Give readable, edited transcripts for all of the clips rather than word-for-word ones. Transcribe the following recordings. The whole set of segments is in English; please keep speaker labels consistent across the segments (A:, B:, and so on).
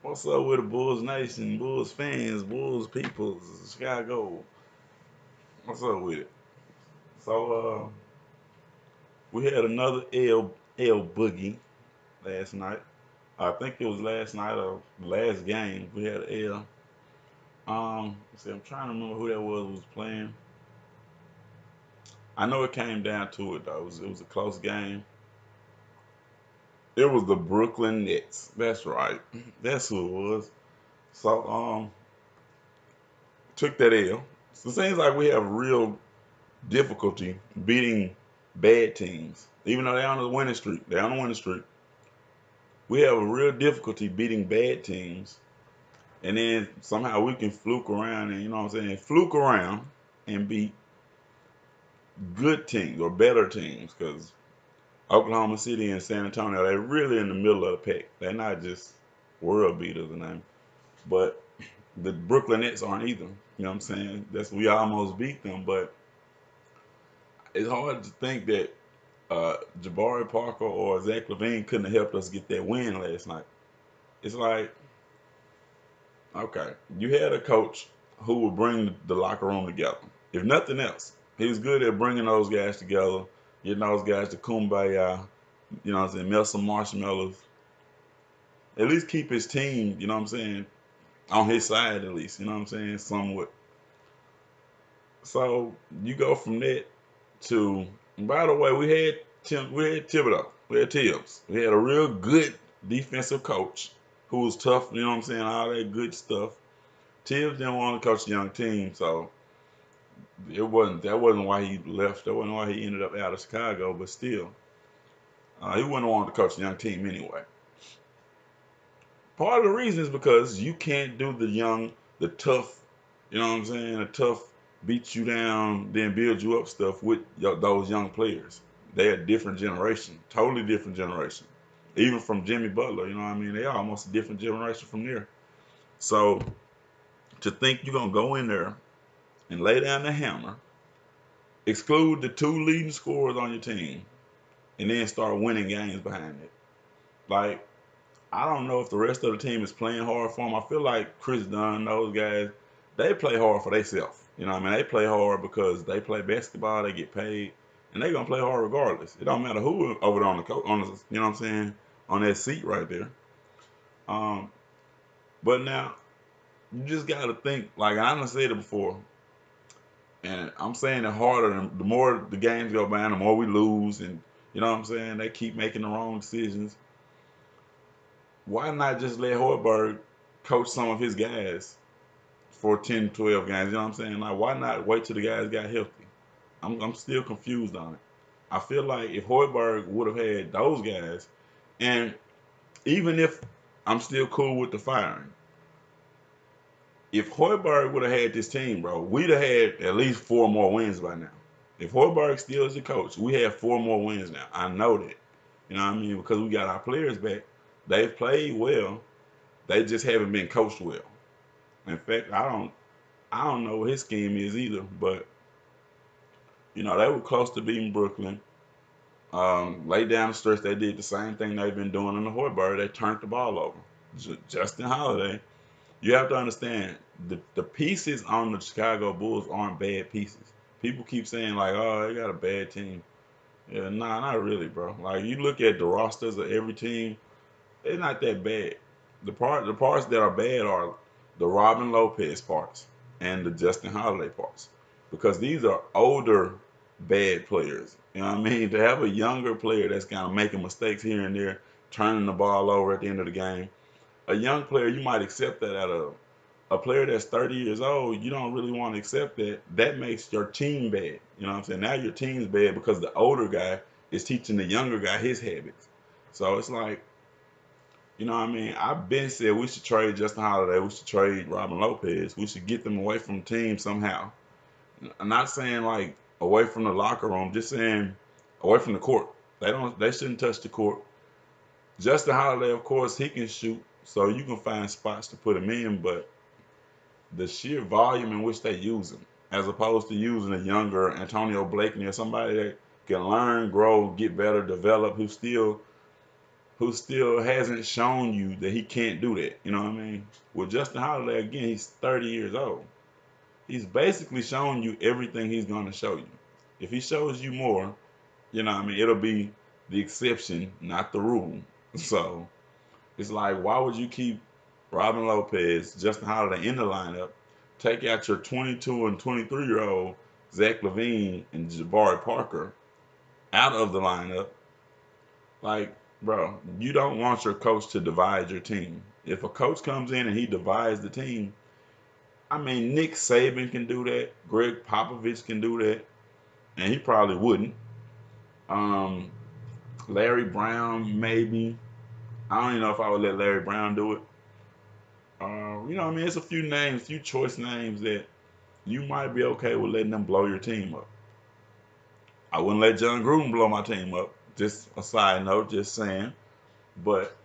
A: What's up with the Bulls Nation, Bulls fans, Bulls peoples, Chicago? What's up with it? So we had another L boogie last night. I think it was last night or last game. We had an L. Let's see, I'm trying to remember who that was playing. I know it came down to it though. It was a close game. It was the Brooklyn Nets. That's right. That's who it was. So took that L. So it seems like we have real difficulty beating bad teams. Even though they're on the winning streak, they're on the winning streak. We have a real difficulty beating bad teams, and then somehow we can fluke around and fluke around and beat good teams or better teams. Because Oklahoma City and San Antonio, they're really in the middle of the pack. They're not just world beaters and them, but the Brooklyn Nets aren't either. You know what I'm saying? That's we almost beat them, but it's hard to think that Jabari Parker or Zach LaVine couldn't have helped us get that win last night. It's like, okay, you had a coach who would bring the locker room together. If nothing else, he was good at bringing those guys together, getting those guys to kumbaya, melt some marshmallows. At least keep his team, on his side at least, somewhat. So you go from that to, by the way, we had Thibodeau, we had Tibbs, we had a real good defensive coach who was tough, all that good stuff. Tibbs didn't want to coach a young team, so that wasn't why he left. That wasn't why he ended up out of Chicago. But still, he wouldn't want to coach a young team anyway. Part of the reason is because you can't do the tough, the tough beat you down, then build you up stuff with those young players. They're a different generation, totally different generation. Even from Jimmy Butler, they're almost a different generation from there. So to think you're gonna go in there and lay down the hammer, exclude the two leading scorers on your team, and then start winning games behind it. Like, I don't know if the rest of the team is playing hard for them. I feel like Chris Dunn, those guys, they play hard for themselves. They play hard because they play basketball, they get paid, and they're gonna play hard regardless. It don't matter who over there on the on that seat right there. Um, but now you just gotta think. Like I done said it before, and I'm saying it harder. The more the games go by, the more we lose, and they keep making the wrong decisions. Why not just let Hoiberg coach some of his guys for 10, 12 games? You know what I'm saying? Like, why not wait till the guys got healthy? I'm still confused on it. I feel like if Hoiberg would have had those guys, and even if I'm still cool with the firing, if Hoiberg would have had this team, bro, we'd have had at least 4 more wins by now. If Hoiberg still is the coach, we have 4 more wins now. I know that. You know what I mean? Because we got our players back. They've played well. They just haven't been coached well. In fact, I don't know what his scheme is either. But they were close to beating Brooklyn. Lay down the stretch, they did the same thing they've been doing in the Hoiberg. They turned the ball over. Justin Holiday. You have to understand the pieces on the Chicago Bulls aren't bad pieces. People keep saying like, oh, they got a bad team. Yeah, nah, not really, bro. Like you look at the rosters of every team, they're not that bad. The parts that are bad are the Robin Lopez parts and the Justin Holiday parts. Because these are older bad players. You know what I mean? To have a younger player that's kind of making mistakes here and there, turning the ball over at the end of the game. A young player, you might accept that out of a player that's 30 years old, you don't really want to accept that. That makes your team bad. You know what I'm saying? Now your team's bad because the older guy is teaching the younger guy his habits. So it's like, what I mean? I've been said we should trade Justin Holiday. We should trade Robin Lopez. We should get them away from the team somehow. I'm not saying like away from the locker room, just saying away from the court. They shouldn't touch the court. Justin Holiday, of course, he can shoot, so you can find spots to put him in, but the sheer volume in which they use him, as opposed to using a younger Antonio Blakeney or somebody that can learn, grow, get better, develop, who still who still hasn't shown you that he can't do that. You know what I mean? With Justin Holiday, again, he's 30 years old. He's basically shown you everything he's going to show you. If he shows you more, you know what I mean, it'll be the exception, not the rule. So it's like, why would you keep Robin Lopez, Justin Holiday in the lineup, take out your 22 and 23-year-old Zach LaVine and Jabari Parker out of the lineup? Like, bro, you don't want your coach to divide your team. If a coach comes in and he divides the team, I mean, Nick Saban can do that. Greg Popovich can do that, and he probably wouldn't. Um, Larry Brown, maybe. I don't even know if I would let Larry Brown do it. You know, what I mean, it's a few names, few choice names that you might be okay with letting them blow your team up. I wouldn't let John Gruden blow my team up. Just a side note, just saying. But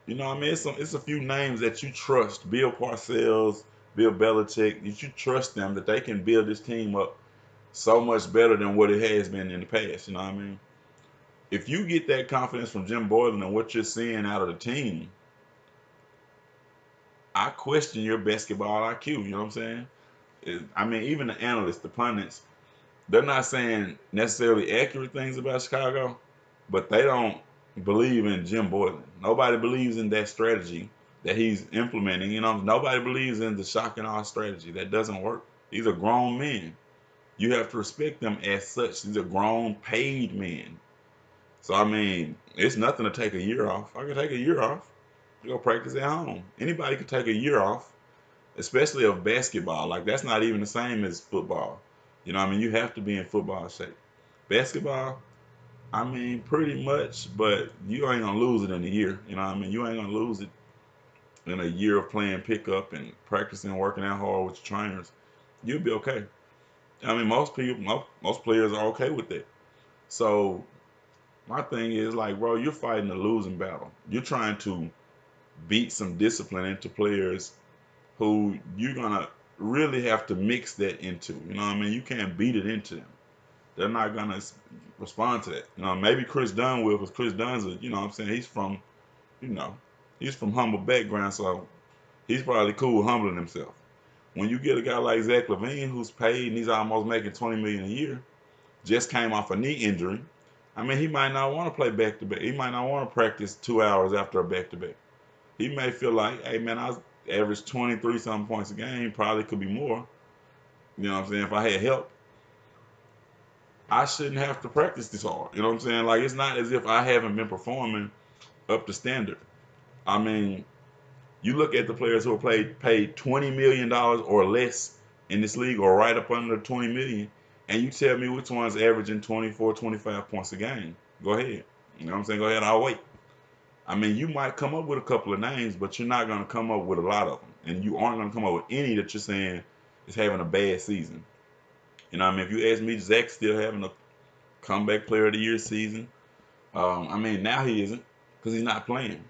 A: you know, what I mean, it's a few names that you trust. Bill Parcells, Bill Belichick. You trust them that they can build this team up so much better than what it has been in the past. You know what I mean? If you get that confidence from Jim Boylan and what you're seeing out of the team, I question your basketball IQ. You know what I'm saying? I mean, even the analysts, the pundits, they're not saying necessarily accurate things about Chicago, but they don't believe in Jim Boylan. Nobody believes in that strategy that he's implementing. You know, nobody believes in the shock and awe strategy. That doesn't work. These are grown men. You have to respect them as such. These are grown, paid men. So I mean, it's nothing to take a year off. I could take a year off. Go practice at home. Anybody could take a year off, especially of basketball. Like that's not even the same as football. You know, what I mean, you have to be in football shape. Basketball, I mean, pretty much, but you ain't gonna lose it in a year. You know, what I mean, you ain't gonna lose it in a year of playing pickup and practicing, working out hard with your trainers. You'll be okay. I mean, most people, most players are okay with that. So my thing is like, bro, you're fighting a losing battle. You're trying to beat some discipline into players who you're gonna really have to mix that into. You know what I mean? You can't beat it into them. They're not gonna respond to that. You know, maybe Chris Dunn will, because Chris Dunn's you know what I'm saying, you know, he's from humble background, so he's probably cool with humbling himself. When you get a guy like Zach LaVine who's paid and he's almost making 20 million a year, just came off a knee injury. I mean, he might not want to play back to back. He might not want to practice 2 hours after a back to back. He may feel like, hey man, I average 23 something points a game, probably could be more. You know what I'm saying? If I had help, I shouldn't have to practice this hard. You know what I'm saying? Like it's not as if I haven't been performing up to standard. I mean, you look at the players who are paid $20 million or less in this league, or right up under 20 million, and you tell me which one's averaging 24, 25 points a game. Go ahead. You know what I'm saying? Go ahead. I'll wait. I mean, you might come up with a couple of names, but you're not going to come up with a lot of them, and you aren't going to come up with any that you're saying is having a bad season. You know what I mean? If you ask me, Zach's still having a comeback player of the year season. I mean, now he isn't because he's not playing.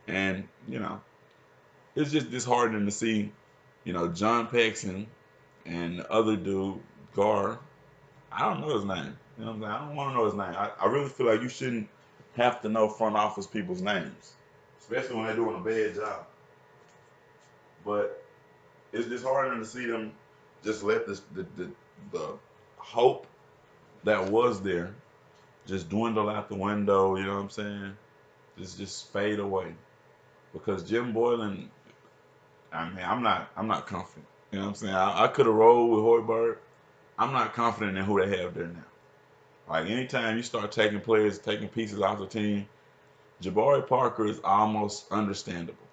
A: And, you know, it's just disheartening to see, you know, John Paxson and the other dude, Gar. I don't know his name. You know what I'm saying? I don't want to know his name. I really feel like you shouldn't have to know front office people's names, especially when they're doing a bad job. But it's disheartening to see them just let the hope that was there just dwindle out the window. You know what I'm saying? Just fade away. Because Jim Boylan, I mean, I'm not confident. You know what I'm saying? I could have rolled with Hoiberg. I'm not confident in who they have there now. Like anytime you start taking players, taking pieces off the team, Jabari Parker is almost understandable,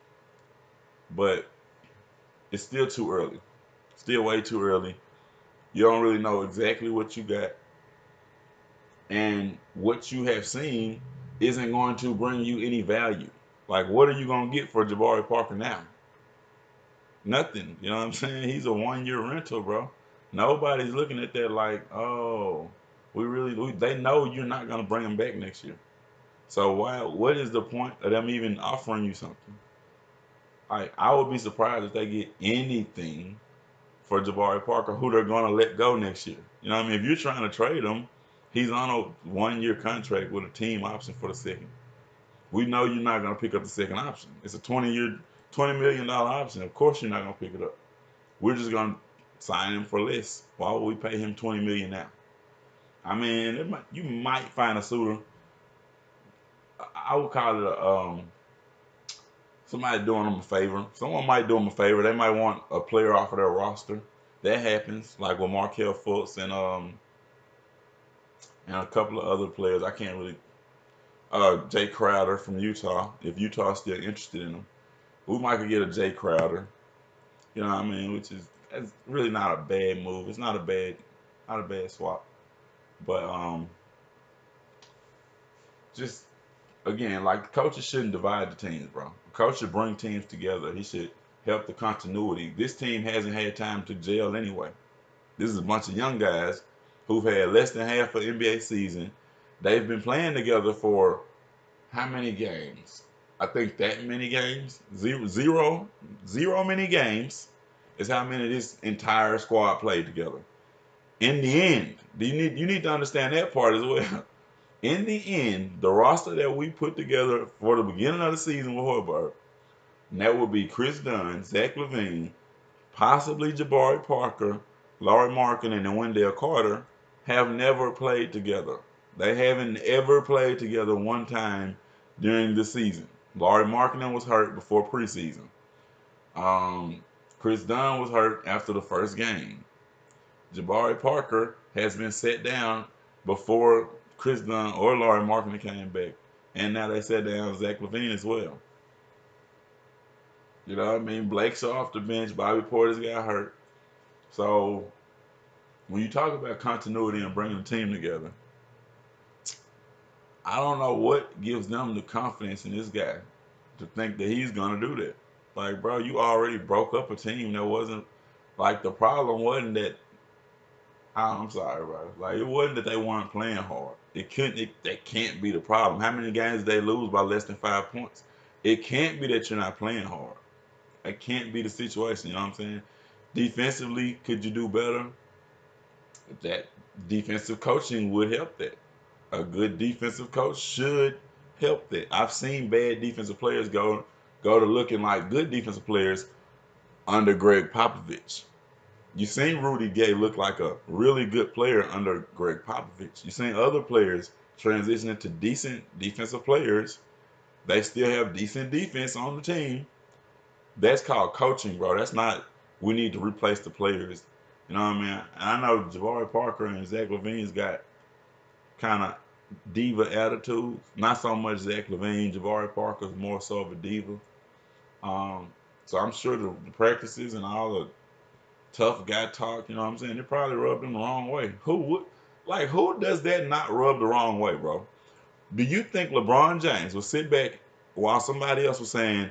A: but it's still too early. Still way too early. You don't really know exactly what you got, and what you have seen isn't going to bring you any value. Like, what are you going to get for Jabari Parker now? Nothing. You know what I'm saying? He's a 1 year rental, bro. Nobody's looking at that like, oh, they know you're not going to bring him back next year. So what is the point of them even offering you something? Like, I would be surprised if they get anything for Jabari Parker, who they're going to let go next year. You know what I mean? If you're trying to trade him, he's on a 1 year contract with a team option for the second. We know you're not gonna pick up the second option. It's a 20-year, $20 million option. Of course you're not gonna pick it up. We're just gonna sign him for less. Why would we pay him $20 million now? I mean, you might find a suitor. I would call it somebody doing them a favor. Someone might do them a favor. They might want a player off of their roster. That happens, like with Markel Fultz and a couple of other players. I can't really. Jay Crowder from Utah. If Utah's still interested in him, we might could get a Jay Crowder. You know what I mean? Which is that's really not a bad move. It's not a bad swap. But just again, like coaches shouldn't divide the teams, bro. A coach should bring teams together. He should help the continuity. This team hasn't had time to gel anyway. This is a bunch of young guys who've had less than half an NBA season. They've been playing together for how many games? I think that many games. Zero many games is how many this entire squad played together. In the end, you need to understand that part as well. In the end, the roster that we put together for the beginning of the season with Hoiberg, and that would be Chris Dunn, Zach LaVine, possibly Jabari Parker, Laurie Markin, and Wendell Carter, have never played together. They haven't ever played together one time during the season. Laurie Markkinen was hurt before preseason. Um, Chris Dunn was hurt after the first game. Jabari Parker has been set down before Chris Dunn or Laurie Markkinen came back. And now they set down Zach LaVine as well. You know what I mean? Blake's off the bench. Bobby Portis got hurt. So when you talk about continuity and bringing the team together, I don't know what gives them the confidence in this guy to think that he's gonna do that. Like, bro, you already broke up a team that wasn't like the problem wasn't that I'm sorry, bro. Like it wasn't that they weren't playing hard. That can't be the problem. How many games did they lose by less than 5 points? It can't be that you're not playing hard. It can't be the situation, you know what I'm saying? Defensively, could you do better? That defensive coaching would help that. A good defensive coach should help that. I've seen bad defensive players go to looking like good defensive players under Greg Popovich. You seen Rudy Gay look like a really good player under Greg Popovich. You seen other players transition into decent defensive players. They still have decent defense on the team. That's called coaching, bro. That's not we need to replace the players. You know what I mean? And I know Jabari Parker and Zach LaVine's got kind of diva attitudes. Not so much Zach LaVine. Jabari Parker's more so of a diva. Um, so I'm sure the practices and all the tough guy talk, you know what I'm saying? It probably rubbed him the wrong way. Who does that not rub the wrong way, bro? Do you think LeBron James will sit back while somebody else was saying,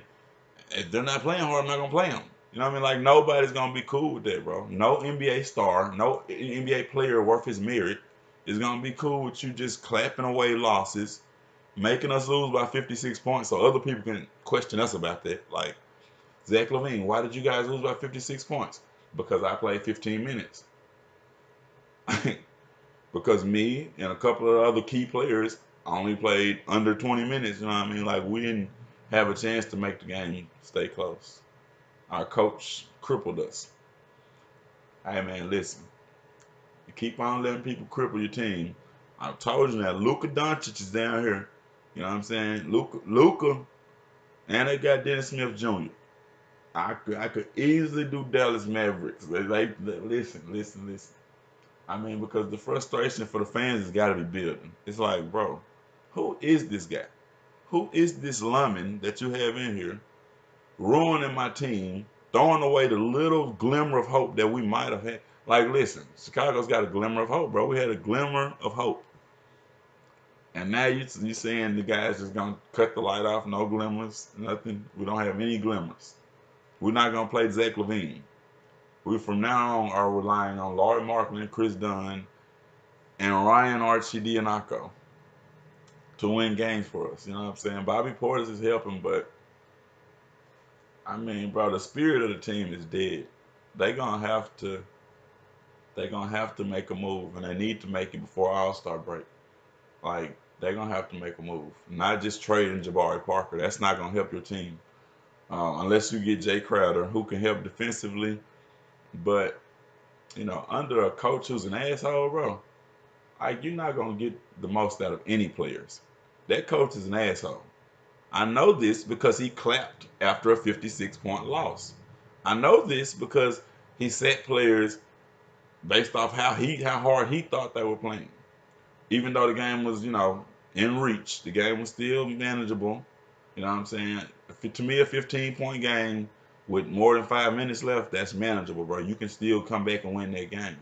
A: if they're not playing hard, I'm not gonna play them? You know what I mean? Like nobody's gonna be cool with that, bro. No NBA star, no NBA player worth his merit is gonna be cool with you just clapping away losses, making us lose by 56 points, so other people can question us about that. Like Zach LaVine, why did you guys lose by 56 points? Because I played 15 minutes. Because me and a couple of other key players only played under 20 minutes. You know what I mean? Like we didn't have a chance to make the game stay close. Our coach crippled us. Hey man, listen. You keep on letting people cripple your team. I told you that Luka Doncic is down here. You know what I'm saying? Luka, and they got Dennis Smith Jr. I could easily do Dallas Mavericks. Listen. I mean, because the frustration for the fans has got to be building. It's like, bro, who is this guy? Who is this Lemon that you have in here ruining my team, throwing away the little glimmer of hope that we might have had? Like, listen, Chicago's got a glimmer of hope, bro. We had a glimmer of hope. And now you saying the guys just going to cut the light off, no glimmers, nothing. We don't have any glimmers. We're not going to play Zach LaVine. We from now on are relying on Laurie Markkinen, Chris Dunn, and Ryan Arcidiacono to win games for us. You know what I'm saying? Bobby Portis is helping, but I mean, bro, the spirit of the team is dead. They gonna have to they gonna have to make a move, and they need to make it before All-Star break. Like they're gonna have to make a move. Not just trading Jabari Parker. That's not gonna help your team unless you get Jay Crowder, who can help defensively. But under a coach who's an asshole, bro, like you're not gonna get the most out of any players. That coach is an asshole. I know this because he clapped after a 56-point loss. I know this because he set players based off how hard he thought they were playing. Even though the game was, in reach, the game was still manageable. You know what I'm saying? To me, a 15-point game with more than 5 minutes left, that's manageable, bro. You can still come back and win that game.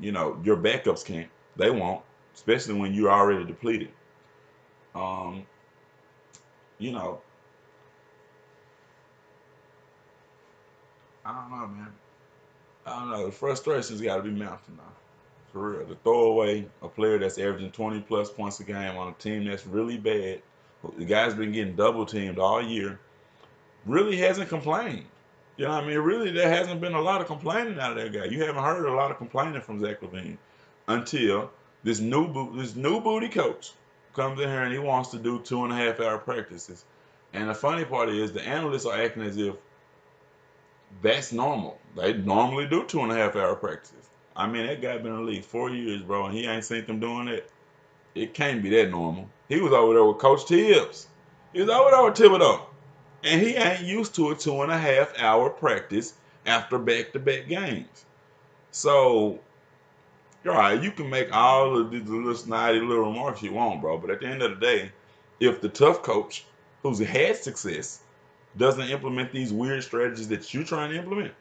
A: Your backups can't. They won't, especially when you're already depleted. Um, you know, I don't know, man. I don't know. The frustration's got to be mounting now. For real. To throw away a player that's averaging 20 plus points a game on a team that's really bad, the guy's been getting double teamed all year, really hasn't complained. You know what I mean? Really, there hasn't been a lot of complaining out of that guy. You haven't heard a lot of complaining from Zach LaVine until this new booty coach comes in here and he wants to do 2.5 hour practices. And the funny part is the analysts are acting as if that's normal. They normally do 2.5 hour practices. I mean, that guy been in the league 4 years, bro, and he ain't seen them doing that. It can't be that normal. He was over there with Coach Tibbs. He was over there with Thibodeau. And he ain't used to a 2.5 hour practice after back-to-back games. So, all right, you can make all of these little snidey little remarks you want, bro. But at the end of the day, if the tough coach who's had success doesn't implement these weird strategies that you're trying to implement,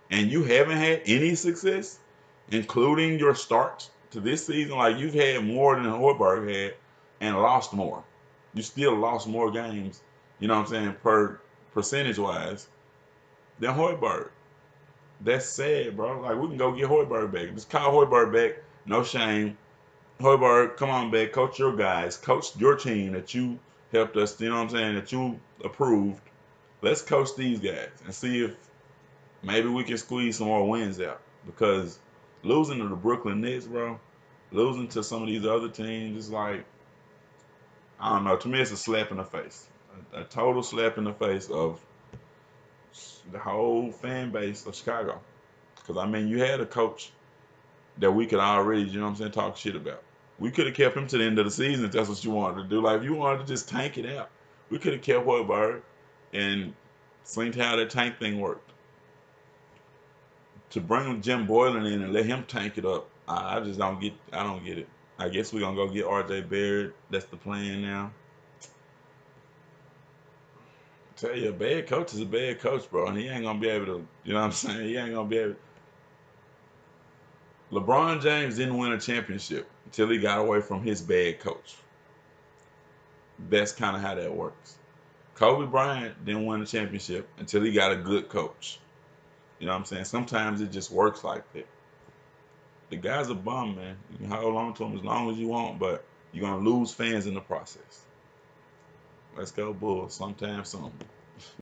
A: and you haven't had any success, including your start to this season, like you've had more than Hoiberg had and lost more. You still lost more games, you know what I'm saying, per percentage wise than Hoiberg. That's sad, bro. Like we can go get Hoiberg back. Just call Hoiberg back. No shame. Hoiberg, come on back. Coach your guys. Coach your team that you helped us, you know what I'm saying, that you approved. Let's coach these guys and see if maybe we can squeeze some more wins out because losing to the Brooklyn Nets, bro, losing to some of these other teams is like, I don't know. To me, it's a slap in the face, a total slap in the face of the whole fan base of Chicago. Because I mean, you had a coach that we could already, you know what I'm saying, talk shit about. We could have kept him to the end of the season if that's what you wanted to do. Like if you wanted to just tank it out, we could have kept Hoiberg and seen how that tank thing worked. To bring Jim Boylan in and let him tank it up, I just don't get. I don't get it. I guess we're gonna go get R.J. Barrett. That's the plan now. I tell you, a bad coach is a bad coach, bro, and he ain't gonna be able to. You know what I'm saying? He ain't gonna be able. LeBron James didn't win a championship until he got away from his bad coach. That's kind of how that works. Kobe Bryant didn't win a championship until he got a good coach. You know what I'm saying? Sometimes it just works like that. The guy's a bum, man. You can hold on to him as long as you want, but you're gonna lose fans in the process. Let's go Bulls sometime soon.